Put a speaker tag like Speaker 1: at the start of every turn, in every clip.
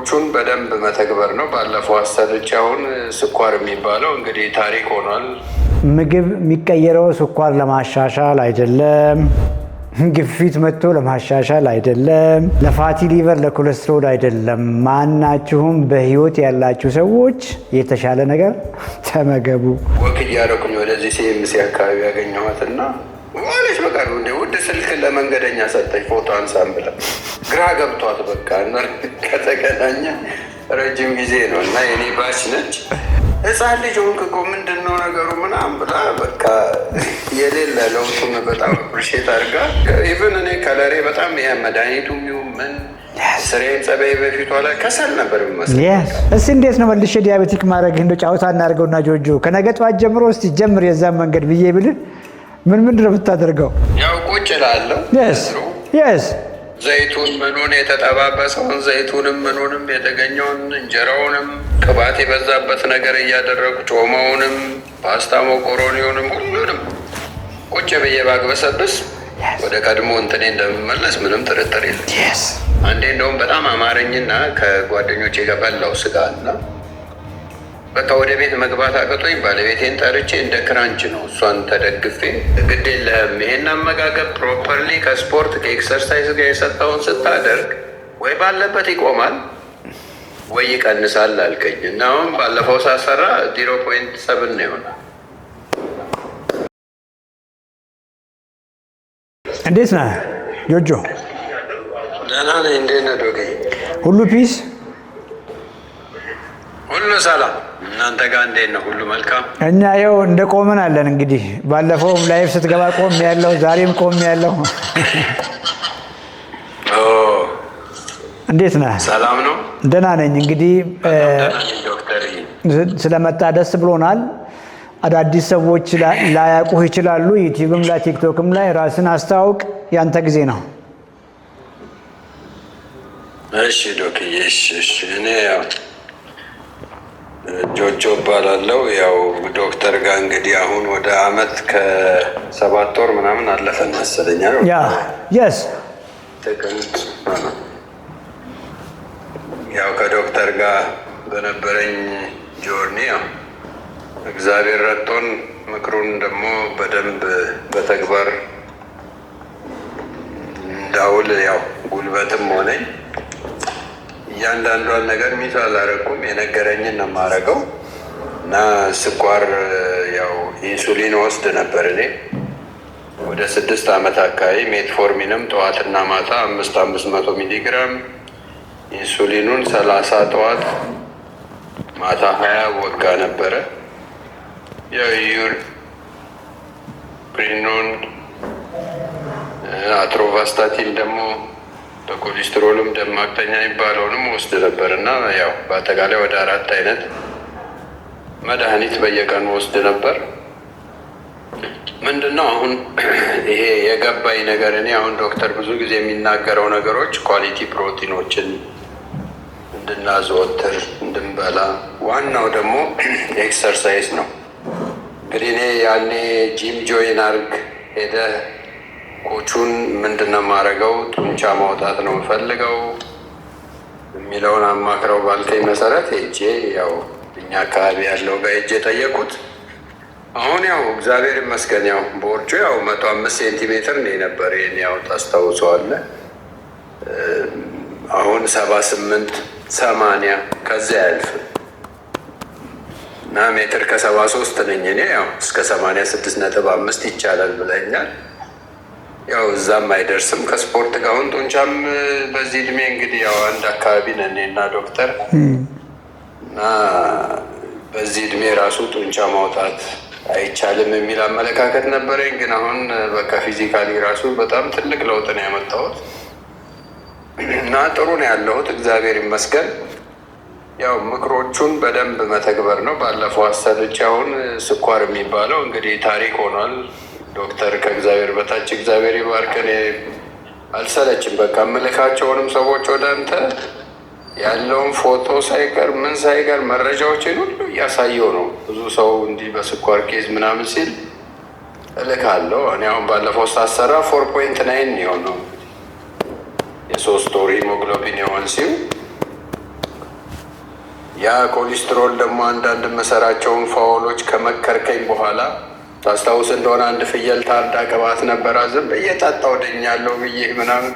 Speaker 1: ምክሮቹን በደንብ መተግበር ነው። ባለፈው አሰርቼ አሁን ስኳር የሚባለው እንግዲህ ታሪክ ሆኗል።
Speaker 2: ምግብ የሚቀየረው ስኳር ለማሻሻል አይደለም፣ ግፊት መጥቶ ለማሻሻል አይደለም፣ ለፋቲ ሊቨር ለኮሌስትሮል አይደለም። ማናችሁም በህይወት ያላችሁ ሰዎች የተሻለ ነገር ተመገቡ።
Speaker 1: ወክ እያደረኩኝ ወደዚህ ሲኤምሲ አካባቢ ያገኘኋትና ዋለች በቃ እንደ ውድ ስልክ ለመንገደኛ ሰጠኝ ፎቶ አንሳም ብላ ግራ ገብቷት በቃ እና ከተገናኘ ረጅም ጊዜ ነው እና የኔ ባች ነች። ህፃን ልጅ ሆንክ እኮ ምንድን ነው ነገሩ ምናምን ብላ በቃ የሌለ ለውጡን በጣም አፕሪሼት አድርጋ ኢቨን እኔ ከለሬ በጣም ይሄ መድኃኒቱ የሚሆን ምን ስሬን ጸበይ በፊቷ ላይ ከሰል ነበር የሚመስል።
Speaker 2: እስቲ እንዴት ነው መልሼ ዲያቤቲክ ማድረግ እንደ ጫወታ እናድርገውና ጆጆ ከነገ ጠዋት ጀምሮ እስቲ ጀምር የዛን መንገድ ብዬ ብልህ ምንድን ነው የምታደርገው?
Speaker 1: ያው ቁጭ እላለሁ። ዘይቱን ምኑን የተጠባበሰውን ዘይቱንም ምኑንም የተገኘውን እንጀራውንም ቅባት የበዛበት ነገር እያደረጉ ጮማውንም ፓስታ ሞኮሮኒውንም ሁሉንም ቁጭ ብዬ ባግበሰብስ ወደ ቀድሞ እንትኔ እንደምመለስ ምንም ጥርጥር የለም። አንዴ እንደውም በጣም አማረኝና ከጓደኞቼ ጋር በላው ስጋ እና በቃ ወደ ቤት መግባት አቅቶኝ ባለቤቴን ጠርቼ እንደ ክራንች ነው እሷን ተደግፌ ግድ የለህም ይሄን አመጋገብ ፕሮፐርሊ ከስፖርት ከኤክሰርሳይዝ ጋር የሰጠውን ስታደርግ ወይ ባለበት ይቆማል ወይ ይቀንሳል አልከኝ እና አሁን ባለፈው ሳሰራ 0.7 ነው ይሆናል።
Speaker 2: እንዴት ነህ ጆጆ?
Speaker 1: ደህና ነኝ። እንዴት ነህ ዶጌ?
Speaker 2: ሁሉ ፒስ
Speaker 1: ሁሉ ሰላም። እናንተ ጋር እንዴት ነው? ሁሉ መልካም?
Speaker 2: እኛ ይኸው እንደ ቆምን አለን። እንግዲህ ባለፈውም ላይፍ ስትገባ ቆም ያለው ዛሬም ቆም ያለው። እንዴት ነህ?
Speaker 1: ሰላም ነው?
Speaker 2: ደህና ነኝ። እንግዲህ ስለመጣ ደስ ብሎናል። አዳዲስ ሰዎች ላያውቁህ ይችላሉ። ዩቲዩብም ላይ ቲክቶክም ላይ ራስን አስተዋውቅ፣ ያንተ ጊዜ ነው።
Speaker 1: እሺ ዶክዬ። እሺ እኔ ያው ጆጆ እባላለሁ። ያው ዶክተር ጋር እንግዲህ አሁን ወደ አመት ከ7 ወር ምናምን አለፈን መሰለኝ። ያው ከዶክተር ጋር በነበረኝ ጆርኒ ያው እግዚአብሔር ረድቶን ምክሩን ደግሞ በደንብ በተግባር እንዳውል ያው ጉልበትም ሆነኝ እያንዳንዷን ነገር ሚስ አላረኩም። የነገረኝን ነው የማደርገው እና ስኳር ያው ኢንሱሊን ወስድ ነበር እኔ ወደ 6 ዓመት አካባቢ ሜትፎርሚንም ጠዋትና ማታ 500 ሚሊግራም ኢንሱሊኑን 30 ጠዋት ማታ 20 ወጋ ነበረ። ዩሪኖን አትሮቫስታቲን ደግሞ በኮሌስትሮልም ደም ማቅጠኛ የሚባለውንም ወስድ ነበር እና ያው በአጠቃላይ ወደ 4 አይነት መድኃኒት በየቀኑ ወስድ ነበር። ምንድነው አሁን ይሄ የገባኝ ነገር እኔ አሁን ዶክተር ብዙ ጊዜ የሚናገረው ነገሮች ኳሊቲ ፕሮቲኖችን እንድናዘወትር እንድንበላ፣ ዋናው ደግሞ ኤክሰርሳይዝ ነው። እንግዲህ እኔ ያኔ ጂም ጆይን አርግ ሄደ ኮቹን ምንድነው የማደርገው ጡንቻ ማውጣት ነው የምፈልገው የሚለውን አማክረው ባልከኝ መሰረት ሄጄ ያው እኛ አካባቢ ያለው ጋር ሄጄ ጠየቁት። አሁን ያው እግዚአብሔር ይመስገን ያው ቦርጩ ያው 105 ሴንቲሜትር ነው የነበረ የኔ ያው ታስታውሰዋለህ። አሁን 78 80 ከዚያ ያልፍ እና ሜትር ከ73 ነኝ እኔ ያው እስከ 86.5 ይቻላል ብለኛል። ያው እዛም አይደርስም ከስፖርት ጋር አሁን ጡንቻም በዚህ እድሜ እንግዲህ ያው አንድ አካባቢ ነን እና ዶክተር እና በዚህ እድሜ ራሱ ጡንቻ ማውጣት አይቻልም የሚል አመለካከት ነበረኝ። ግን አሁን በቃ ፊዚካሊ ራሱ በጣም ትልቅ ለውጥ ነው ያመጣሁት እና ጥሩ ነው ያለሁት እግዚአብሔር ይመስገን። ያው ምክሮቹን በደንብ መተግበር ነው። ባለፈው አሰርቼ አሁን ስኳር የሚባለው እንግዲህ ታሪክ ሆኗል። ዶክተር ከእግዚአብሔር በታች እግዚአብሔር ይባርከን። አልሰለችም በቃ እምልካቸውንም ሰዎች ወደ አንተ ያለውን ፎቶ ሳይቀር ምን ሳይቀር መረጃዎችን ሁሉ እያሳየው ነው። ብዙ ሰው እንዲህ በስኳር ኬዝ ምናምን ሲል እልካለሁ። እኔ አሁን ባለፈው ሳሰራ 4.9 የሆነው የ3 ወር ሂሞግሎቢን የሆን ሲው ያ ኮሌስትሮል ደግሞ አንዳንድ መሰራቸውን ፋውሎች ከመከርከኝ በኋላ ታስታውስ እንደሆነ አንድ ፍየል ታርዳ ቅባት ነበራ ዝም ብዬ ጠጣሁ ድኛለሁ ብዬ ምናምን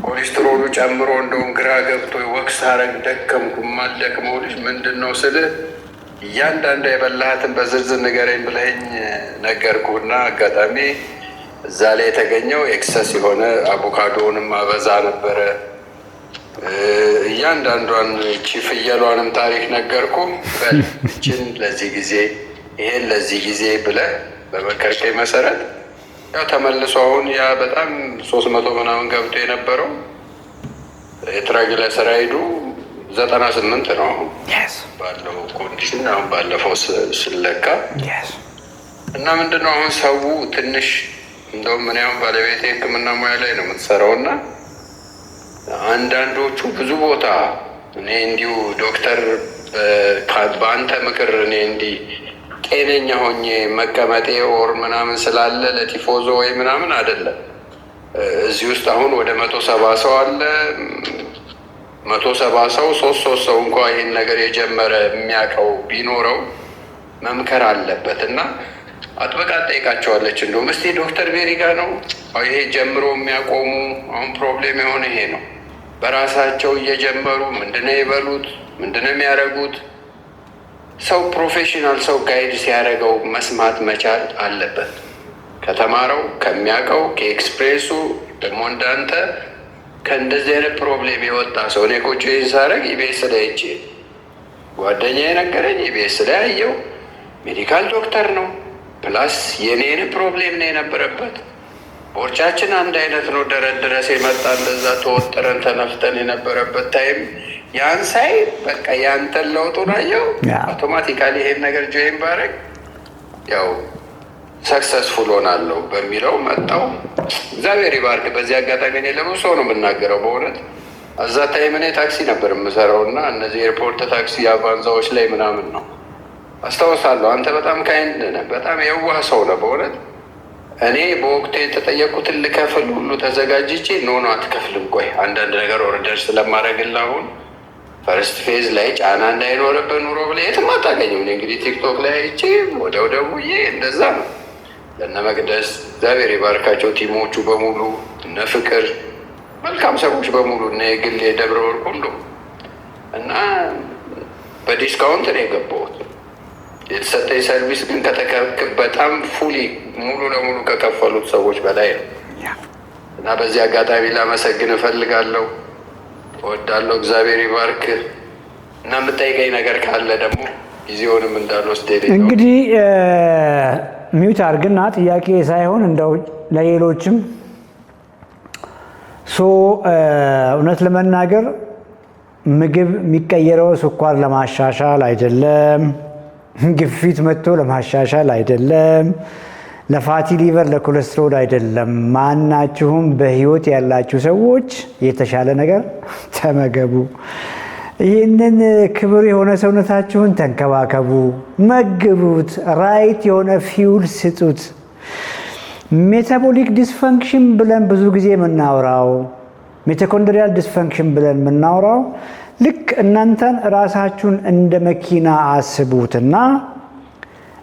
Speaker 1: ኮሌስትሮሉ ጨምሮ እንደውም ግራ ገብቶ ወቅስ አረግ ደከምኩ። ማልደክመው ልጅ ምንድን ነው ስልህ እያንዳንዱ የበላሃትን በዝርዝር ንገረኝ ብለኸኝ ነገርኩህና አጋጣሚ እዛ ላይ የተገኘው ኤክሰስ የሆነ አቮካዶንም አበዛ ነበረ። እያንዳንዷን ፍየሏንም ታሪክ ነገርኩ። በልችን ለዚህ ጊዜ ይሄን ለዚህ ጊዜ ብለህ በመከርከኝ መሰረት ያው ተመልሶ አሁን ያ በጣም 300 ምናምን ገብቶ የነበረው የትራይግሊሰራይዱ 98 ነው አሁን ባለው ኮንዲሽን አሁን ባለፈው ስለካ እና ምንድነው አሁን ሰው ትንሽ እንደውም ምን ያሁን ባለቤቴ ሕክምና ሙያ ላይ ነው የምትሰራው እና አንዳንዶቹ ብዙ ቦታ እኔ እንዲሁ ዶክተር በአንተ ምክር እኔ እንዲህ ጤነኛ ሆኜ መቀመጤ ወር ምናምን ስላለ ለቲፎዞ ወይ ምናምን አይደለም። እዚህ ውስጥ አሁን ወደ 170 ሰው አለ። 170 ሰው ሶስት ሰው እንኳ ይህን ነገር የጀመረ የሚያውቀው ቢኖረው መምከር አለበት እና አጥብቃ ጠይቃቸዋለች። እንደውም እስቲ ዶክተር ቤሪ ጋ ነው ይሄ ጀምሮ የሚያቆሙ አሁን ፕሮብሌም የሆነ ይሄ ነው። በራሳቸው እየጀመሩ ምንድነው የበሉት ምንድነው የሚያደርጉት? ሰው ፕሮፌሽናል ሰው ጋይድ ሲያደርገው መስማት መቻል አለበት። ከተማረው ከሚያውቀው ከኤክስፕሬሱ ደግሞ እንዳንተ ከእንደዚህ አይነት ፕሮብሌም የወጣ ሰው እኔ ቁጭ ሳረግ ኢቢኤስ ላይ እጄ ጓደኛ የነገረኝ ኢቢኤስ ላይ አየው ሜዲካል ዶክተር ነው ፕላስ የኔን ፕሮብሌም ነው የነበረበት። ቦርጫችን አንድ አይነት ነው። ደረት ድረስ የመጣ እንደዛ ተወጥረን ተነፍተን የነበረበት ታይም ያን ሳይ በቃ ያንተን ለውጡን አየው። አውቶማቲካሊ ይሄን ነገር ጆይን ባረግ ያው ሰክሰስፉል ሆናለሁ በሚለው መጣው። እግዚአብሔር ይባርክ። በዚህ አጋጣሚ እኔ ለብዙ ሰው ነው የምናገረው በእውነት እዛ ታይም እኔ ታክሲ ነበር የምሰራው እና እነዚህ ኤርፖርት ታክሲ አቫንዛዎች ላይ ምናምን ነው አስታውሳለሁ። አንተ በጣም ካይንድ ነህ፣ በጣም የዋህ ሰው ነህ በእውነት። እኔ በወቅቱ የተጠየቁትን ልከፍል ሁሉ ተዘጋጅቼ ኖ አትከፍልም፣ ቆይ አንዳንድ ነገር ኦርደር ስለማድረግልህ አሁን ፈርስት ፌዝ ላይ ጫና እንዳይኖርብህ ኑሮ ብለህ የትም አታገኝም። እኔ እንግዲህ ቲክቶክ ላይ አይቼ ወዲያው ደውዬ እንደዛ ነው። ለእነ መቅደስ እግዚአብሔር ይባርካቸው ቲሞቹ በሙሉ እነ ፍቅር መልካም ሰዎች በሙሉ እነ የግል የደብረ ወርቅ ሁሉ እና በዲስካውንት ነው የገባሁት። የተሰጠኝ ሰርቪስ ግን በጣም ፉሊ ሙሉ ለሙሉ ከከፈሉት ሰዎች በላይ ነው እና በዚህ አጋጣሚ ላመሰግን እፈልጋለሁ፣ እወዳለሁ። እግዚአብሔር ይባርክ እና የምጠይቀኝ ነገር ካለ ደግሞ ጊዜውንም እንዳልወስድ
Speaker 2: እንግዲህ ሚውት አድርግና ጥያቄ ሳይሆን እንደው ለሌሎችም እውነት ለመናገር ምግብ የሚቀየረው ስኳር ለማሻሻል አይደለም፣ ግፊት መጥቶ ለማሻሻል አይደለም፣ ለፋቲ ሊቨር ለኮሌስትሮል አይደለም። ማናችሁም በህይወት ያላችሁ ሰዎች የተሻለ ነገር ተመገቡ። ይህንን ክብር የሆነ ሰውነታችሁን ተንከባከቡ፣ መግቡት፣ ራይት የሆነ ፊውል ስጡት። ሜታቦሊክ ዲስፈንክሽን ብለን ብዙ ጊዜ የምናወራው ሚቶኮንድሪያል ዲስፈንክሽን ብለን የምናወራው ልክ እናንተን ራሳችሁን እንደ መኪና አስቡትና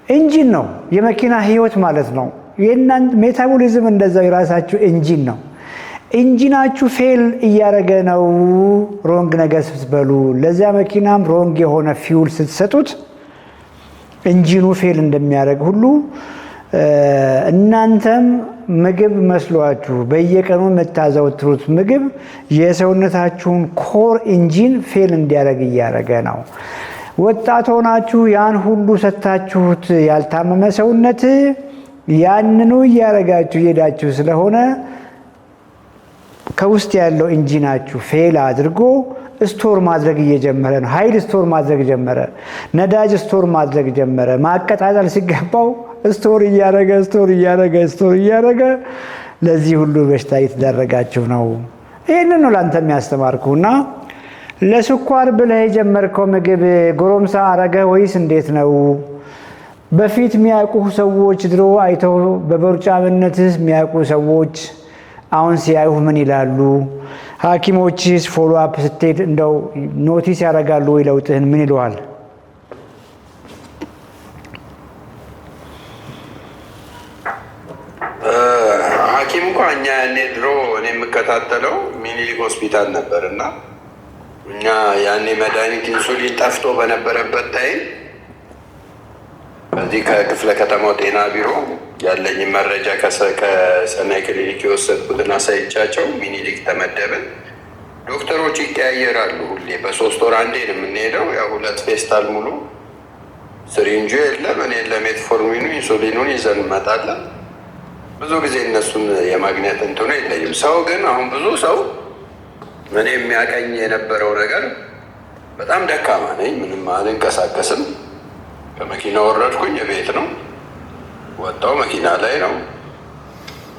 Speaker 2: ኢንጂን ነው። የመኪና ህይወት ማለት ነው። የእናንተ ሜታቦሊዝም እንደዛው የራሳችሁ ኢንጂን ነው። ኢንጂናችሁ ፌል እያደረገ ነው ሮንግ ነገር ስትበሉ፣ ለዚያ መኪናም ሮንግ የሆነ ፊውል ስትሰጡት ኢንጂኑ ፌል እንደሚያደርግ ሁሉ እናንተም ምግብ መስሏችሁ በየቀኑ የምታዘወትሩት ምግብ የሰውነታችሁን ኮር ኢንጂን ፌል እንዲያደርግ እያደረገ ነው። ወጣት ሆናችሁ ያን ሁሉ ሰጥታችሁት ያልታመመ ሰውነት ያንኑ እያደረጋችሁ እየሄዳችሁ ስለሆነ ከውስጥ ያለው ኢንጂናችሁ ፌል አድርጎ ስቶር ማድረግ እየጀመረ ነው። ኃይል ስቶር ማድረግ ጀመረ። ነዳጅ ስቶር ማድረግ ጀመረ። ማቀጣጠል ሲገባው ስቶር እያደረገ ለዚህ ሁሉ በሽታ እየተዳረጋችሁ ነው። ይህንን ነው ላንተ የሚያስተማርኩና ለስኳር ብለህ የጀመርከው ምግብ ጎረምሳ አረገ ወይስ እንዴት ነው? በፊት የሚያውቁ ሰዎች ድሮ አይተው በበርጫምነትህ የሚያውቁ ሰዎች አሁን ሲያዩህ ምን ይላሉ? ሐኪሞችስ ፎሎ አፕ ስትሄድ እንደው ኖቲስ ያደርጋሉ ወይ ለውጥህን? ምን ይለዋል?
Speaker 1: ሐኪም እንኳን እኛ ያኔ ድሮ እኔ የምከታተለው ሚኒሊክ ሆስፒታል ነበር እና እኛ ያኔ መድኃኒት ኢንሱሊን ጠፍቶ በነበረበት ታይም በዚህ ከክፍለ ከተማው ጤና ቢሮ ያለኝ መረጃ ከሰናይ ክሊኒክ የወሰድኩትን አሳይቻቸው ሚኒሊክ ተመደብን። ዶክተሮች ይቀያየራሉ። ሁሌ በ3 ወር አንዴ ነው የምንሄደው። ያው 2 ፌስታል ሙሉ ስሪንጁ የለም እኔ ለሜትፎርሚኑ ኢንሱሊኑን ይዘን እንመጣለን። ብዙ ጊዜ እነሱን የማግኘት እንትኑ የለኝም። ሰው ግን አሁን ብዙ ሰው እኔ የሚያቀኝ የነበረው ነገር በጣም ደካማ ነኝ፣ ምንም አልንቀሳቀስም። ከመኪና ወረድኩኝ፣ ቤት ነው ወጣው፣ መኪና ላይ ነው።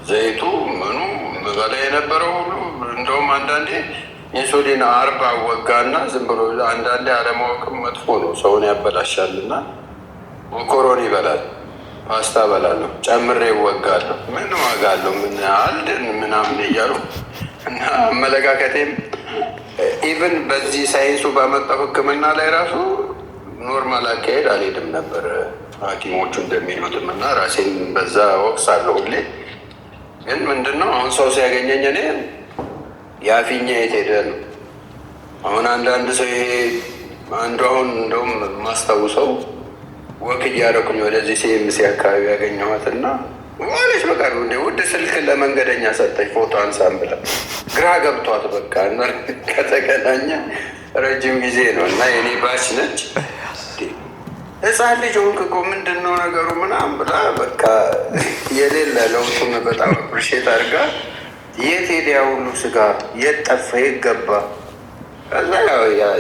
Speaker 1: ዘይቱ ምኑ ምበላ የነበረው ሁሉ እንደውም አንዳንዴ ኢንሱሊን 40 ወጋና ዝም ብሎ አንዳንዴ አለማወቅም መጥፎ ነው፣ ሰውን ያበላሻልና መኮሮኒ ይበላል፣ ፓስታ በላለሁ፣ ጨምሬ እወጋለሁ። ምን ዋጋ አለው? ምን አልድን ምናምን እያሉ እና አመለካከቴም ኢቭን በዚህ ሳይንሱ ባመጣው ሕክምና ላይ ራሱ ኖርማል አካሄድ አልሄድም ነበር ሐኪሞቹ እንደሚሉትም እና ራሴን በዛ ወቅሳለሁ ሁሌ። ግን ምንድነው አሁን ሰው ሲያገኘኝ እኔ ያፊኛ የት ሄደ ነው። አሁን አንዳንድ ሰው ይሄ አንዱ አሁን እንደውም ማስታውሰው ወክ እያደረኩኝ ወደዚህ ሲኤምሲ አካባቢ ያገኘኋትና ዋለች በቃ እንደ ውድ ስልክ ለመንገደኛ ሰጠች ፎቶ አንሳም ብላ ግራ ገብቷት በቃ እና ከተገናኘ ረጅም ጊዜ ነው እና የኔ ባች ነች። ሕፃን ልጅ ሆንክ እኮ ምንድን ነው ነገሩ ምናምን ብላ በቃ የሌለ ለውጡን በጣም አፕሪሼት አድርጋ የት ሄደ ያ ሁሉ ስጋ የት ጠፋ የት ገባ። ከዛ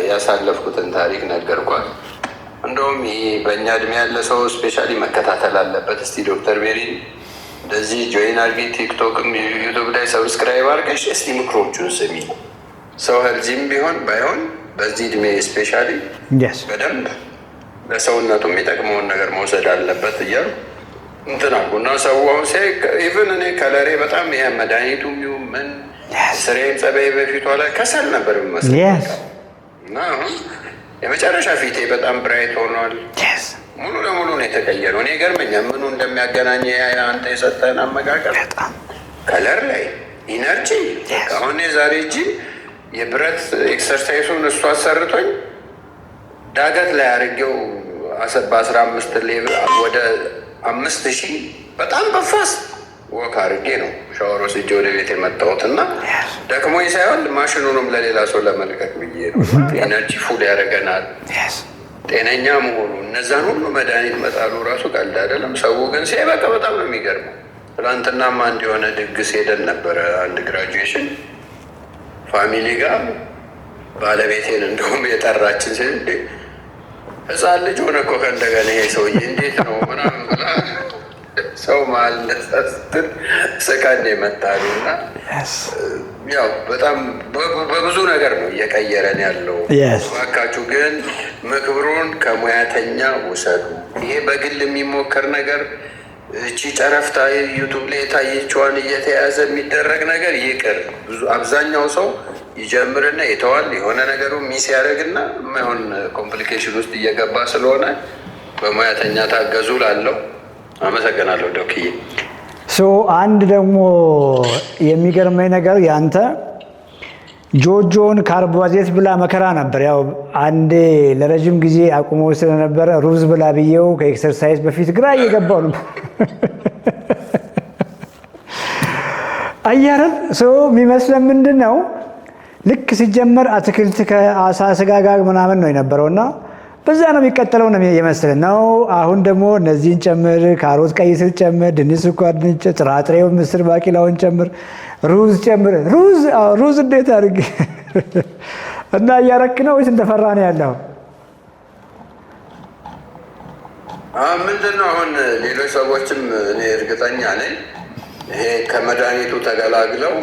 Speaker 1: ያሳለፍኩትን ታሪክ ነገርኳት። እንደውም ይሄ በእኛ እድሜ ያለ ሰው ስፔሻሊ መከታተል አለበት። እስቲ ዶክተር ሜሪን እንደዚህ ጆይን አድርጊ፣ ቲክቶክም ዩቱብ ላይ ሰብስክራይብ አድርገሽ እስቲ ምክሮቹን ስሚ። ሰው ህልዚም ቢሆን ባይሆን በዚህ እድሜ ስፔሻሊ በደንብ ለሰውነቱ የሚጠቅመውን ነገር መውሰድ አለበት እያሉ እንትን አልኩና ሰው አሁን ሲያይ ኢቨን እኔ ከለሬ በጣም ይሄ መድኃኒቱ የሚሆን ምን ስሬን ጸበይ በፊቷ ላይ ከሰል ነበር የሚመስለው እና አሁን የመጨረሻ ፊቴ በጣም ብራይት ሆኗል። ሙሉ ለሙሉ ነው የተቀየረው። እኔ ገርመኛል ምኑ እንደሚያገናኘ አንተ የሰጠን አመጋገብ ከለር ላይ ኢነርጂ። አሁን የዛሬ እጅ የብረት ኤክሰርሳይሱን እሱ አሰርቶኝ ዳገት ላይ አድርጌው በ15 ሌቭል ወደ 5000 በጣም በፋስት ወክ አድርጌ ነው ሻወር ወስጄ ወደ ቤት የመጣሁት እና ደክሞኝ ሳይሆን ማሽኑንም ለሌላ ሰው ለመልቀቅ ብዬ ነው። ኤነርጂ ፉል ያደርገናል፣ ጤነኛ መሆኑ እነዛን ሁሉ መድኃኒት መጣሉ ራሱ ቀልድ አይደለም። ሰው ግን ሲያይ በቃ በጣም ነው የሚገርመው። ትናንትናም አንድ የሆነ ድግስ ሄደን ነበረ፣ አንድ ግራጁዌሽን ፋሚሊ ጋር ባለቤቴን እንደውም የጠራችን ሲል ሕፃን ልጅ ሆነ እኮ ከእንደገና ይሄ ሰውዬ እንዴት ነው ምናምን ብላ ሰው ማለስትል ሰካንድ የመጣሉ እና ያው በጣም በብዙ ነገር ነው እየቀየረን ያለው። እባካችሁ ግን ምክብሩን ከሙያተኛ ውሰዱ። ይሄ በግል የሚሞከር ነገር እቺ ጨረፍታ ዩቱብ ላይ የታየችዋን እየተያዘ የሚደረግ ነገር ይቅር። አብዛኛው ሰው ይጀምርና የተዋል የሆነ ነገሩ ሚስ ያደርግና የማይሆን ኮምፕሊኬሽን ውስጥ እየገባ ስለሆነ በሙያተኛ ታገዙ ላለው አመሰግናለሁ ዶክዬ።
Speaker 2: አንድ ደግሞ የሚገርመኝ ነገር ያንተ ጆጆን ካርቦሃይድሬት ብላ መከራ ነበር። ያው አንዴ ለረጅም ጊዜ አቁሞ ስለነበረ ሩዝ ብላ ብዬው ከኤክሰርሳይዝ በፊት ግራ እየገባው ነበር። አያረን የሚመስለን ምንድን ነው ልክ ሲጀመር አትክልት ከአሳ ስጋ ጋር ምናምን ነው የነበረውና በዛ ነው የሚቀጥለው ነው የመሰለን ነው። አሁን ደግሞ እነዚህን ጨምር፣ ካሮት፣ ቀይ ስር ጨምር፣ ድንች፣ ስኳር፣ ድንች፣ ጥራጥሬው፣ ምስር፣ ባቂላውን ጨምር፣ ሩዝ ጨምር። ሩዝ እንዴት አድርግ እና እያረክ ነው ወይስ እንደፈራ ነው ያለው?
Speaker 1: ምንድን ነው አሁን ሌሎች ሰዎችም እኔ እርግጠኛ ነኝ ይሄ ከመድኃኒቱ ተገላግለው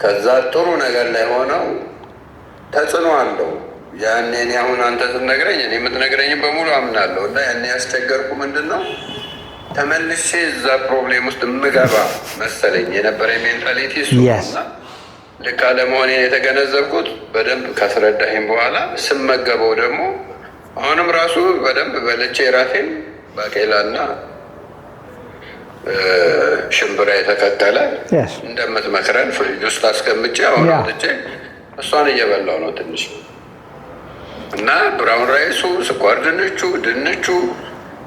Speaker 1: ከዛ ጥሩ ነገር ላይ ሆነው ተጽዕኖ አለው። ያኔ እኔ አሁን አንተ ስትነግረኝ እኔ የምትነግረኝም በሙሉ አምናለሁ እና ያኔ ያስቸገርኩ ምንድን ነው ተመልሼ እዛ ፕሮብሌም ውስጥ የምገባ መሰለኝ የነበረ ሜንታሊቲ እሱ እና ልክ አለመሆኔን የተገነዘብኩት በደንብ ካስረዳኸኝ በኋላ ስመገበው ደግሞ አሁንም ራሱ በደንብ በልቼ ራቴን ባቄላና ሽምብራ የተከተለ እንደምትመክረን ፍሪጅ ውስጥ አስቀምጬ አሁን ወጥቼ እሷን እየበላው ነው ትንሽ እና ብራውን ራይሱ፣ ስኳር ድንቹ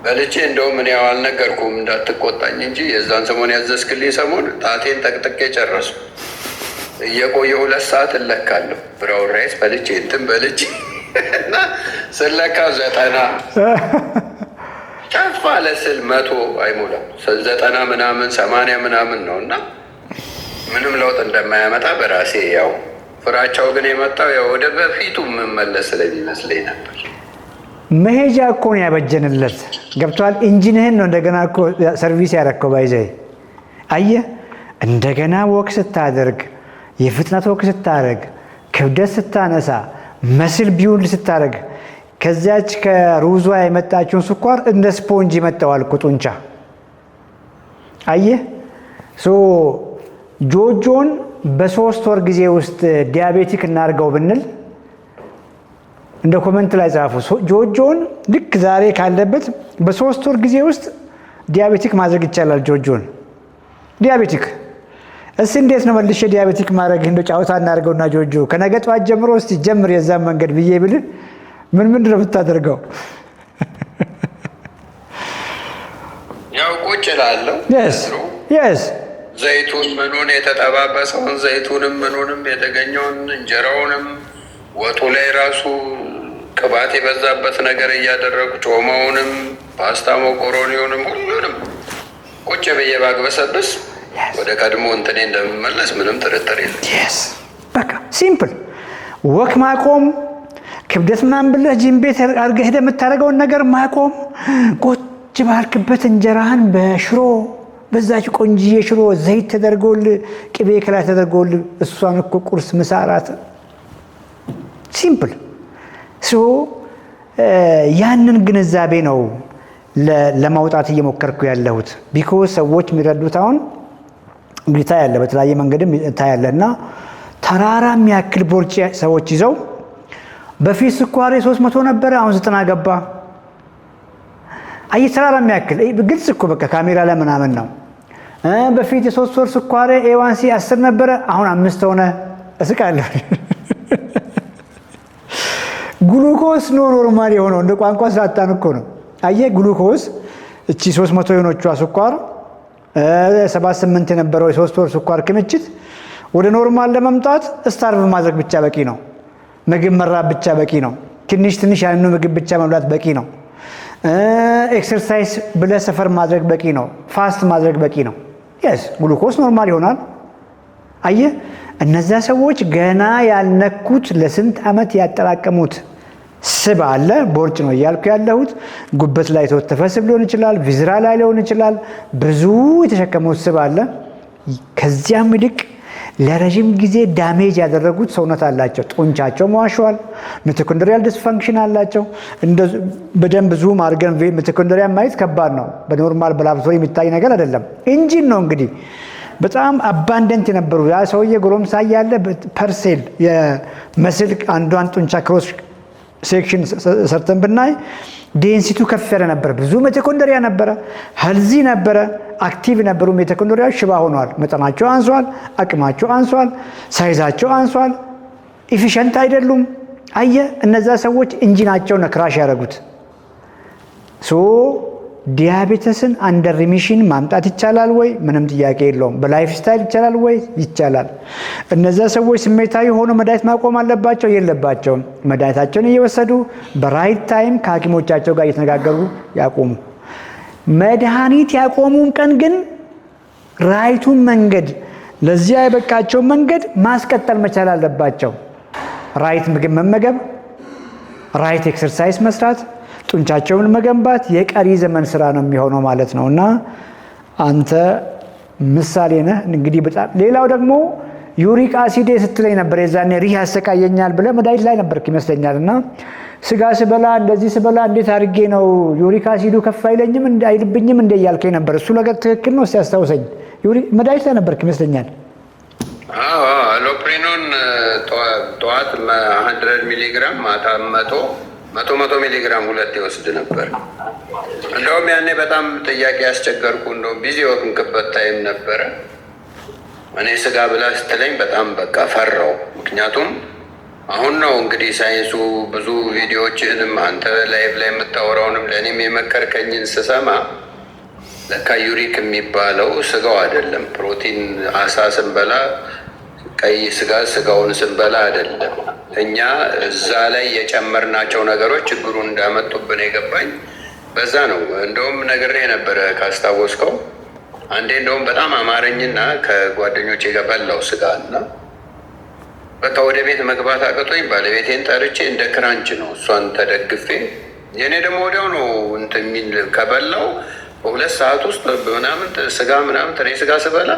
Speaker 1: በልቼ እንደውም እኔ ያው አልነገርኩም እንዳትቆጣኝ እንጂ የዛን ሰሞን ያዘዝክልኝ ሰሞን ጣቴን ጠቅጥቄ ጨረሱ። እየቆየሁ 2 ሰዓት እለካለሁ ብራውን ራይስ በልቼ እንትን በልቼ እና ስለካ 90 ከፍ አለ ስል 100 አይሞላም 90 ምናምን 80 ምናምን ነው እና ምንም ለውጥ እንደማያመጣ በራሴ ያው ፍራቻው ግን የመጣው ያው ወደ በፊቱ የምመለስ ስለሚመስለኝ ነበር።
Speaker 2: መሄጃ እኮ ነው ያበጀንለት። ገብቷል። ኢንጂንህን ነው እንደገና እኮ ሰርቪስ ያረከው ባይዘይ አየህ። እንደገና ወክ ስታደርግ የፍጥነት ወክ ስታደርግ ክብደት ስታነሳ መስል ቢውል ስታደርግ ከዚያች ከሩዟ የመጣችውን ስኳር እንደ ስፖንጅ ይመጣዋል እኮ ጡንቻ። አየህ ጆጆን በ3 ወር ጊዜ ውስጥ ዲያቤቲክ እናርገው ብንል እንደ ኮሜንት ላይ ጻፉ። ጆጆን ልክ ዛሬ ካለበት በ3 ወር ጊዜ ውስጥ ዲያቤቲክ ማድረግ ይቻላል። ጆጆን ዲያቤቲክ እንዴት ነው መልሼ ዲያቤቲክ ማድረግ? እንደ ጫውታ እናርገውና ጆጆ ከነገ ጠዋት ጀምሮ እስቲ ጀምር የዛን መንገድ ብዬ ብል ምንድን ነው የምታደርገው?
Speaker 1: ያው ቁጭ እላለሁ።
Speaker 2: የስ
Speaker 1: ዘይቱን ምኑን የተጠባበሰውን ዘይቱንም ምኑንም የተገኘውን እንጀራውንም ወጡ ላይ ራሱ ቅባት የበዛበት ነገር እያደረጉ ጮማውንም ፓስታ መኮሮኒውንም ሁሉንም ቁጭ ብዬ ባግበሰብስ ወደ ቀድሞ እንትኔ እንደምመለስ ምንም ጥርጥር የለም።
Speaker 2: በቃ ሲምፕል ወክ ማቆም፣ ክብደት ምናምን ብለህ ጂም ቤት አድርገህ ሄደህ የምታደርገውን ነገር ማቆም፣ ቁጭ ባልክበት እንጀራህን በሽሮ በዛች ቆንጂዬ ሽሮ ዘይት ተደርጎል ቅቤ ከላይ ተደርጎል እሷን እኮ ቁርስ ምሳ እራት ሲምፕል ያንን ግንዛቤ ነው ለማውጣት እየሞከርኩ ያለሁት። ቢኮዝ ሰዎች የሚረዱት አሁን እንግዲህ ታያለ፣ በተለያየ መንገድም ታያለ እና ተራራ የሚያክል ቦርጭ ሰዎች ይዘው በፊት ስኳሬ 300 ነበረ አሁን 90 ገባ። አይ ተራራ የሚያክል ግልጽ እኮ በቃ ካሜራ ላይ ምናምን ነው። በፊት የ3 ወር ስኳሬ ኤዋንሲ 10 ነበረ አሁን 5 ሆነ። እስቃለሁ። ግሉኮስ ነው ኖርማል የሆነው እንደ ቋንቋ ስላጣን እኮ ነው። አየህ ግሉኮስ እቺ 300 የሆነቿ ስኳር 78 የነበረው የ3 ወር ስኳር ክምችት ወደ ኖርማል ለመምጣት ስታርቭ ማድረግ ብቻ በቂ ነው። ምግብ መራብ ብቻ በቂ ነው። ትንሽ ያንኑ ምግብ ብቻ መብላት በቂ ነው። ኤክሰርሳይዝ ብለህ ሰፈር ማድረግ በቂ ነው። ፋስት ማድረግ በቂ ነው። የስ ግሉኮስ ኖርማል ይሆናል። አየህ እነዛ ሰዎች ገና ያልነኩት ለስንት ዓመት ያጠራቀሙት ስብ አለ። ቦርጭ ነው እያልኩ ያለሁት። ጉበት ላይ የተወተፈ ስብ ሊሆን ይችላል፣ ቪዝራ ላይ ሊሆን ይችላል። ብዙ የተሸከሙት ስብ አለ። ከዚያም ይልቅ ለረጅም ጊዜ ዳሜጅ ያደረጉት ሰውነት አላቸው። ጡንቻቸው መዋሸዋል። ሚቶኮንድሪያል ዲስፈንክሽን አላቸው። በደንብ ዙም አድርገን ሚቶኮንድሪያ ማየት ከባድ ነው። በኖርማል በላብራቶሪ የሚታይ ነገር አይደለም። ኢንጂን ነው እንግዲህ በጣም አባንደንት የነበሩ ያ ሰውዬ ጎረምሳ ያለ ፐርሴል የመስል አንዷን ጡንቻ ክሮስ ሴክሽን ሰርተን ብናይ ዴንሲቱ ከፍ ያለ ነበር። ብዙ ሚቶኮንድሪያ ነበረ፣ ሄልዚ ነበረ፣ አክቲቭ ነበሩ። ሚቶኮንድሪያ ሽባ ሆነዋል። መጠናቸው አንሷል፣ አቅማቸው አንሷል፣ ሳይዛቸው አንሷል፣ ኢፊሸንት አይደሉም። አየህ እነዛ ሰዎች ኢንጂናቸው ነው ክራሽ ያደረጉት። ዲያቤተስን አንደር ሪሚሽን ማምጣት ይቻላል ወይ? ምንም ጥያቄ የለውም። በላይፍ ስታይል ይቻላል ወይ? ይቻላል። እነዛ ሰዎች ስሜታዊ ሆኖ መድኃኒት ማቆም አለባቸው? የለባቸውም። መድኃኒታቸውን እየወሰዱ በራይት ታይም ከሐኪሞቻቸው ጋር እየተነጋገሩ ያቆሙ። መድኃኒት ያቆሙም ቀን ግን ራይቱን መንገድ ለዚያ የበቃቸው መንገድ ማስቀጠል መቻል አለባቸው። ራይት ምግብ መመገብ፣ ራይት ኤክሰርሳይዝ መስራት፣ ጡንቻቸውን መገንባት የቀሪ ዘመን ስራ ነው የሚሆነው ማለት ነው። እና አንተ ምሳሌ ነህ እንግዲህ በጣም ሌላው ደግሞ ዩሪክ አሲድ ስትለኝ ነበር የዛኔ ሪህ ያሰቃየኛል ብለህ መድኃኒት ላይ ነበርክ ይመስለኛል። እና ስጋ ስበላ እንደዚህ ስበላ እንዴት አድርጌ ነው ዩሪክ አሲዱ ከፍ አይለኝም አይልብኝም እንደ እያልከኝ ነበር። እሱ ነገር ትክክል ነው ሲያስታውሰኝ። ዩሪክ መድኃኒት ላይ ነበርክ ይመስለኛል።
Speaker 1: አሎፕሪኖን ጠዋት 100 ሚሊግራም ማታ 100 ሚሊግራም ሁለት ይወስድ ነበር። እንደውም ያኔ በጣም ጥያቄ ያስቸገርኩ እንደውም ቢዚ ወቅንክበት ታይም ነበረ። እኔ ስጋ ብላ ስትለኝ በጣም በቃ ፈራው። ምክንያቱም አሁን ነው እንግዲህ ሳይንሱ ብዙ ቪዲዮዎችህንም አንተ ላይቭ ላይ የምታወራውንም ለእኔም የመከርከኝን ስሰማ ለካ ዩሪክ የሚባለው ስጋው አይደለም። ፕሮቲን አሳ ስንበላ ቀይ ስጋውን ስንበላ አይደለም። እኛ እዛ ላይ የጨመርናቸው ነገሮች ችግሩን እንዳመጡብን የገባኝ በዛ ነው። እንደውም ነግሬ ነበረ ካስታወስከው። አንዴ እንደውም በጣም አማረኝና ከጓደኞቼ ጋር በላው ስጋ እና በቃ ወደ ቤት መግባት አቅቶኝ ባለቤቴን ጠርቼ እንደ ክራንች ነው እሷን ተደግፌ። የእኔ ደግሞ ወዲያው ነው እንትን የሚል ከበላው በ2 ሰዓት ውስጥ ምናምን ስጋ ምናምን ጥሬ ስጋ ስበላ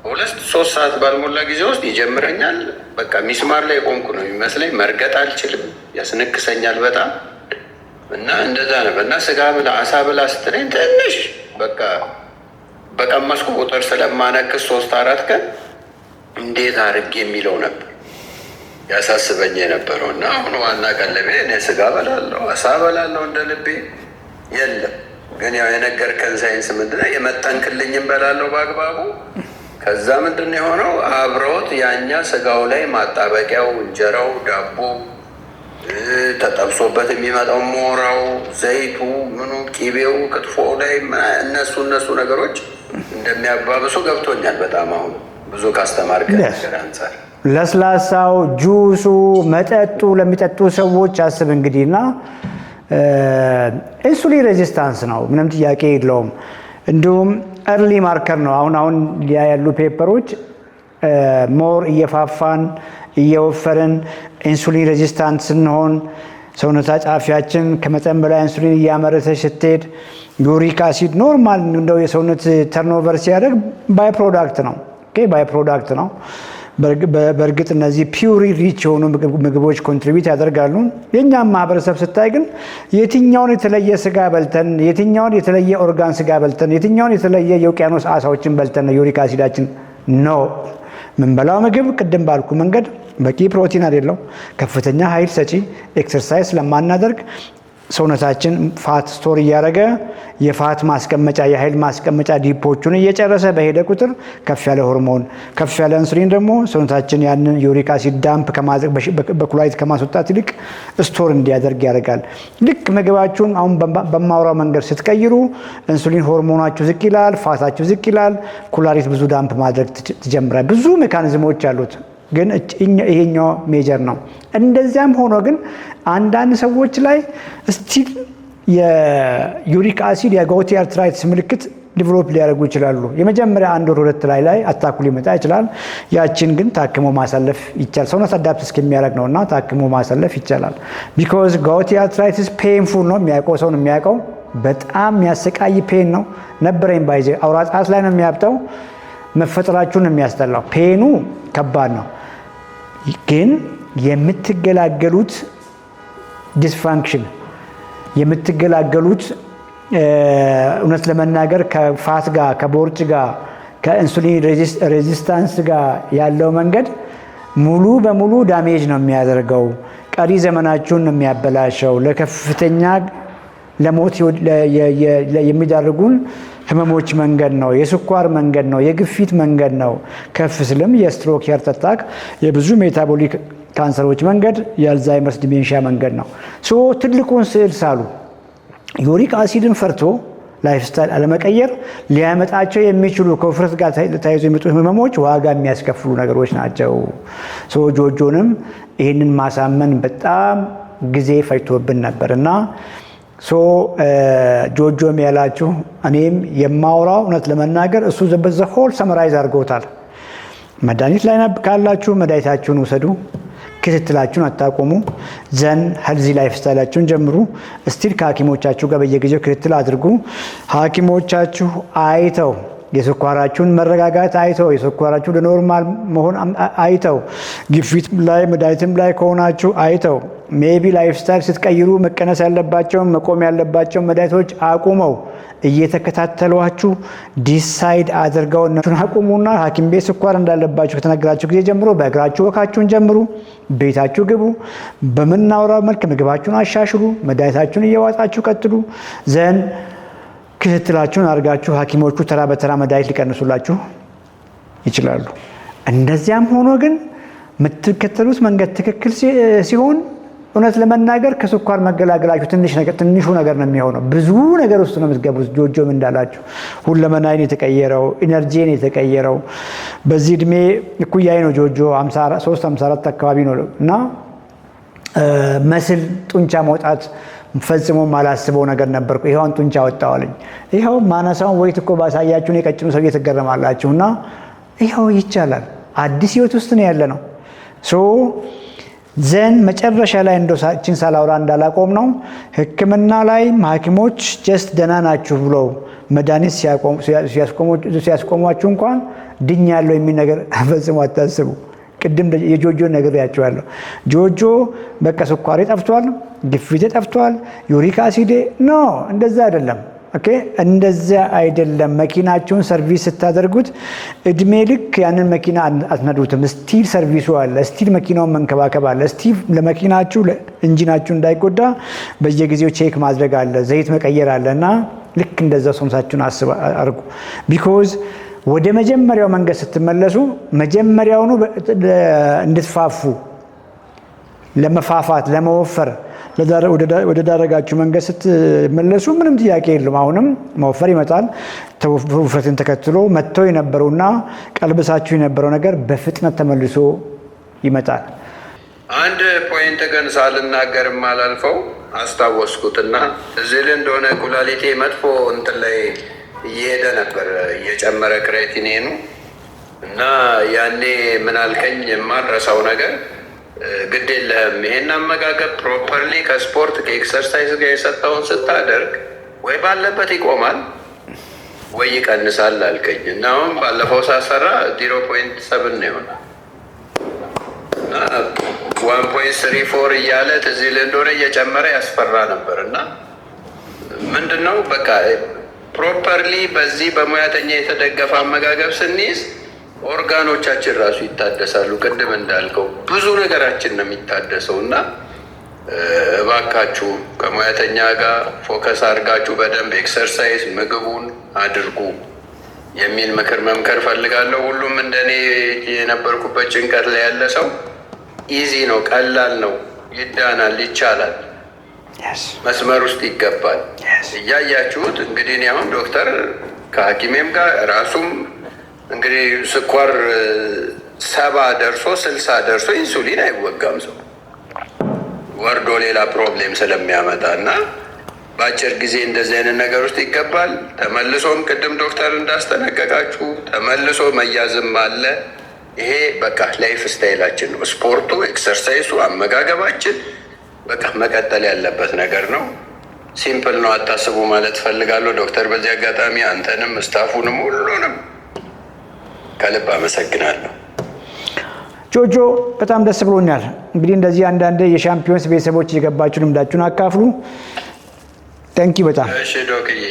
Speaker 1: 2-3 ሰዓት ባልሞላ ጊዜ ውስጥ ይጀምረኛል። በቃ ሚስማር ላይ ቆምኩ ነው የሚመስለኝ። መርገጥ አልችልም፣ ያስነክሰኛል በጣም እና እንደዛ ነበር። እና ስጋ ብላ አሳ ብላ ስትለኝ ትንሽ በቃ በቀመስኩ ቁጥር ስለማነክስ 3-4 ቀን እንዴት አድርግ የሚለው ነበር ያሳስበኝ የነበረው። እና አሁን ዋና ቀለቤ እኔ ስጋ በላለሁ፣ አሳ በላለሁ እንደ ልቤ የለም። ግን ያው የነገርከን ሳይንስ ምንድነው የመጠንክልኝም በላለሁ በአግባቡ። ከዛ ምንድን የሆነው አብረውት ያኛ ስጋው ላይ ማጣበቂያው እንጀራው፣ ዳቦ ተጠብሶበት የሚመጣው ሞራው፣ ዘይቱ፣ ምኑ፣ ቂቤው፣ ክትፎ ላይ እነሱ ነገሮች እንደሚያባብሱ ገብቶኛል በጣም አሁን ብዙ ካስተማርከን ነገር አንጻር።
Speaker 2: ለስላሳው፣ ጁሱ፣ መጠጡ ለሚጠጡ ሰዎች አስብ እንግዲህ እና ኢንሱሊን ሬዚስታንስ ነው፣ ምንም ጥያቄ የለውም። እንዲሁም እርሊ ማርከር ነው። አሁን ያሉ ፔፐሮች ሞር እየፋፋን እየወፈርን ኢንሱሊን ሬዚስታንት ስንሆን ሰውነታ ጫፊያችን ከመጠን በላይ ኢንሱሊን እያመረተች ስትሄድ ዩሪክ አሲድ ኖርማል እንደው የሰውነት ተርኖቨር ሲያደርግ ባይ ፕሮዳክት ነው። ባይ ፕሮዳክት ነው። በእርግጥ እነዚህ ፒውሪ ሪች የሆኑ ምግቦች ኮንትሪቢዩት ያደርጋሉ። የእኛም ማህበረሰብ ስታይ ግን የትኛውን የተለየ ስጋ በልተን፣ የትኛውን የተለየ ኦርጋን ስጋ በልተን፣ የትኛውን የተለየ የውቅያኖስ አሳዎችን በልተን ነው ዩሪክ አሲዳችን ነው ምንበላው ምግብ ቅድም ባልኩ መንገድ በቂ ፕሮቲን አይደለም፣ ከፍተኛ ኃይል ሰጪ ኤክሰርሳይዝ ለማናደርግ ሰውነታችን ፋት ስቶር እያደረገ የፋት ማስቀመጫ የኃይል ማስቀመጫ ዲፖቹን እየጨረሰ በሄደ ቁጥር ከፍ ያለ ሆርሞን ከፍ ያለ ኢንሱሊን ደግሞ ሰውነታችን ያንን ዩሪክ አሲድ ዳምፕ በኩላሊት ከማስወጣት ይልቅ ስቶር እንዲያደርግ ያደርጋል። ልክ ምግባችሁን አሁን በማውራው መንገድ ስትቀይሩ ኢንሱሊን ሆርሞናችሁ ዝቅ ይላል፣ ፋታችሁ ዝቅ ይላል፣ ኩላሊት ብዙ ዳምፕ ማድረግ ትጀምራል። ብዙ ሜካኒዝሞች አሉት። ግን ይሄኛው ሜጀር ነው። እንደዚያም ሆኖ ግን አንዳንድ ሰዎች ላይ ስቲል የዩሪክ አሲድ የጋውቲ አርትራይትስ ምልክት ዲቨሎፕ ሊያደርጉ ይችላሉ። የመጀመሪያ 1 ወር 2 ላይ አታኩ ሊመጣ ይችላል። ያችን ግን ታክሞ ማሳለፍ ይቻላል። ሰውነት አዳፕት እስከሚያደርግ ነውና ታክሞ ማሳለፍ ይቻላል። ቢኮዝ ጋውቲ አርትራይትስ ፔንፉል ነው። የሚያውቀው ሰው ነው የሚያውቀው። በጣም የሚያሰቃይ ፔን ነው። ነበረኝ ባይዜ አውራ ጣት ላይ ነው የሚያብጠው። መፈጠራችሁን የሚያስጠላው ፔኑ ከባድ ነው። ግን የምትገላገሉት ዲስፋንክሽን የምትገላገሉት እውነት ለመናገር ከፋት ጋር ከቦርጭ ጋር ከኢንሱሊን ሬዚስታንስ ጋር ያለው መንገድ ሙሉ በሙሉ ዳሜጅ ነው የሚያደርገው። ቀሪ ዘመናችሁን ነው የሚያበላሸው። ለከፍተኛ ለሞት የሚዳርጉን ህመሞች መንገድ ነው። የስኳር መንገድ ነው። የግፊት መንገድ ነው። ከፍ ስልም የስትሮክ የሃርት አታክ የብዙ ሜታቦሊክ ካንሰሮች መንገድ የአልዛይመርስ ዲሜንሺያ መንገድ ነው። ትልቁን ስዕል ሳሉ ዩሪክ አሲድን ፈርቶ ላይፍ ስታይል አለመቀየር ሊያመጣቸው የሚችሉ ከውፍረት ጋር ተያይዞ የሚመጡ ህመሞች ዋጋ የሚያስከፍሉ ነገሮች ናቸው። ጆጆንም ይህንን ማሳመን በጣም ጊዜ ፈጅቶብን ነበር እና ጆጆም ያላችሁ እኔም የማውራው እውነት ለመናገር እሱ በዘ ሆል ሰመራይዝ አድርጎታል። መድኃኒት ላይ ካላችሁ መድኃኒታችሁን ውሰዱ። ክትትላችሁን አታቆሙ። ዘን ሄልዚ ላይፍ ስታይላችሁን ጀምሩ። ስቲል ከሐኪሞቻችሁ ጋር በየጊዜው ክትትል አድርጉ። ሐኪሞቻችሁ አይተው የስኳራችሁን መረጋጋት አይተው የስኳራችሁ ለኖርማል መሆን አይተው ግፊት ላይ መድኃኒትም ላይ ከሆናችሁ አይተው ሜቢ ላይፍ ስታይል ስትቀይሩ መቀነስ ያለባቸውን መቆም ያለባቸውን መድኃኒቶች አቁመው እየተከታተሏችሁ ዲሳይድ አድርገው እነሱን አቁሙና ሐኪም ቤት ስኳር እንዳለባችሁ ከተነገራችሁ ጊዜ ጀምሮ በእግራችሁ ወካችሁን ጀምሩ። ቤታችሁ ግቡ። በምናወራው መልክ ምግባችሁን አሻሽሉ። መድኃኒታችሁን እየዋጣችሁ ቀጥሉ። ዘን ክትትላችሁን አድርጋችሁ ሐኪሞቹ ተራ በተራ መድኃኒት ሊቀንሱላችሁ ይችላሉ። እንደዚያም ሆኖ ግን የምትከተሉት መንገድ ትክክል ሲሆን እውነት ለመናገር ከስኳር መገላገላችሁ ትንሹ ነገር ነው የሚሆነው። ብዙ ነገር ውስጥ ነው የምትገቡት። ጆጆም እንዳላችሁ ሁለመናዬን የተቀየረው ኢነርጂን የተቀየረው በዚህ እድሜ እኩያዬ ነው። ጆጆ 53 54 አካባቢ ነው እና መስል ጡንቻ መውጣት ፈጽሞ ማላስበው ነገር ነበርኩ። ይሄውን ጡንቻ ወጣዋለኝ። ይሄው ማነሳውን ወይት እኮ ባሳያችሁን የቀጭኑ ሰው እየተገረማላችሁና ይሄው ይቻላል። አዲስ ህይወት ውስጥ ነው ያለ ነው። ዘን መጨረሻ ላይ እንደሳችን ሳላውራ እንዳላቆም ነው ህክምና ላይ ሐኪሞች ጀስት ደህና ናችሁ ብለው መድኃኒት ሲያስቆሟችሁ እንኳን ድኛለሁ የሚል ነገር ፈጽሞ አታስቡ። ቅድም የጆጆ ነግሬያችኋለሁ። ጆጆ በቃ ስኳሬ ጠፍቷል፣ ግፊቴ ጠፍቷል፣ ዩሪክ አሲዴ ኖ፣ እንደዛ አይደለም። ኦኬ፣ እንደዛ አይደለም። መኪናችሁን ሰርቪስ ስታደርጉት እድሜ ልክ ያንን መኪና አትነዱትም። ስቲል ሰርቪሱ አለ፣ ስቲል መኪናውን መንከባከብ አለ፣ ስቲል ለመኪናችሁ ለኢንጂናችሁ እንዳይጎዳ በየጊዜው ቼክ ማድረግ አለ፣ ዘይት መቀየር አለ እና ልክ እንደዛ ሰውነታችሁን አድርጉ። ቢኮዝ ወደ መጀመሪያው መንገድ ስትመለሱ መጀመሪያውኑ እንድትፋፉ ለመፋፋት ለመወፈር ወደ ዳረጋችሁ መንገድ ስትመለሱ ምንም ጥያቄ የለም። አሁንም መወፈር ይመጣል። ውፍረትን ተከትሎ መጥተው የነበረውና ቀልብሳችሁ የነበረው ነገር በፍጥነት ተመልሶ ይመጣል።
Speaker 1: አንድ ፖይንት ግን ሳልናገር አላልፈው አስታወስኩትና እዚህ እንደሆነ ኩላሊቴ መጥፎ እንትን ላይ እየሄደ ነበር እየጨመረ ክሬቲኒኑ እና ያኔ ምን አልከኝ የማልረሳው ነገር ግድ የለህም ይሄን አመጋገብ ፕሮፐርሊ ከስፖርት ከኤክሰርሳይዝ ጋር የሰጠውን ስታደርግ ወይ ባለበት ይቆማል ወይ ይቀንሳል አልከኝ እና አሁን ባለፈው ሳሰራ 0.7 ነው ይሆናል እና 1.34 እያለ ትዝ ይልህ እንደሆነ እየጨመረ ያስፈራ ነበር እና ምንድነው በቃ ፕሮፐርሊ በዚህ በሙያተኛ የተደገፈ አመጋገብ ስንይዝ ኦርጋኖቻችን ራሱ ይታደሳሉ። ቅድም እንዳልከው ብዙ ነገራችን ነው የሚታደሰው እና እባካችሁ ከሙያተኛ ጋር ፎከስ አድርጋችሁ በደንብ ኤክሰርሳይዝ ምግቡን አድርጉ የሚል ምክር መምከር ፈልጋለሁ። ሁሉም እንደኔ የነበርኩበት ጭንቀት ላይ ያለ ሰው ኢዚ ነው፣ ቀላል ነው፣ ይዳናል፣ ይቻላል፣ መስመር ውስጥ ይገባል። እያያችሁት እንግዲህ እኔ አሁን ዶክተር ከሐኪሜም ጋር ራሱም እንግዲህ ስኳር 70 ደርሶ 60 ደርሶ ኢንሱሊን አይወጋም ሰው ወርዶ ሌላ ፕሮብሌም ስለሚያመጣ እና በአጭር ጊዜ እንደዚህ አይነት ነገር ውስጥ ይገባል። ተመልሶም ቅድም ዶክተር እንዳስጠነቀቃችሁ ተመልሶ መያዝም አለ። ይሄ በቃ ላይፍ ስታይላችን ነው። ስፖርቱ፣ ኤክሰርሳይሱ፣ አመጋገባችን በቃ መቀጠል ያለበት ነገር ነው። ሲምፕል ነው፣ አታስቡ ማለት ፈልጋለሁ። ዶክተር በዚህ አጋጣሚ አንተንም ስታፉንም ሁሉንም ከልብ አመሰግናለሁ።
Speaker 2: ጆጆ በጣም ደስ ብሎኛል። እንግዲህ እንደዚህ አንዳንድ የሻምፒዮንስ ቤተሰቦች እየገባችሁ ልምዳችሁን አካፍሉ። ታንኪ በጣም እሺ ዶክዬ።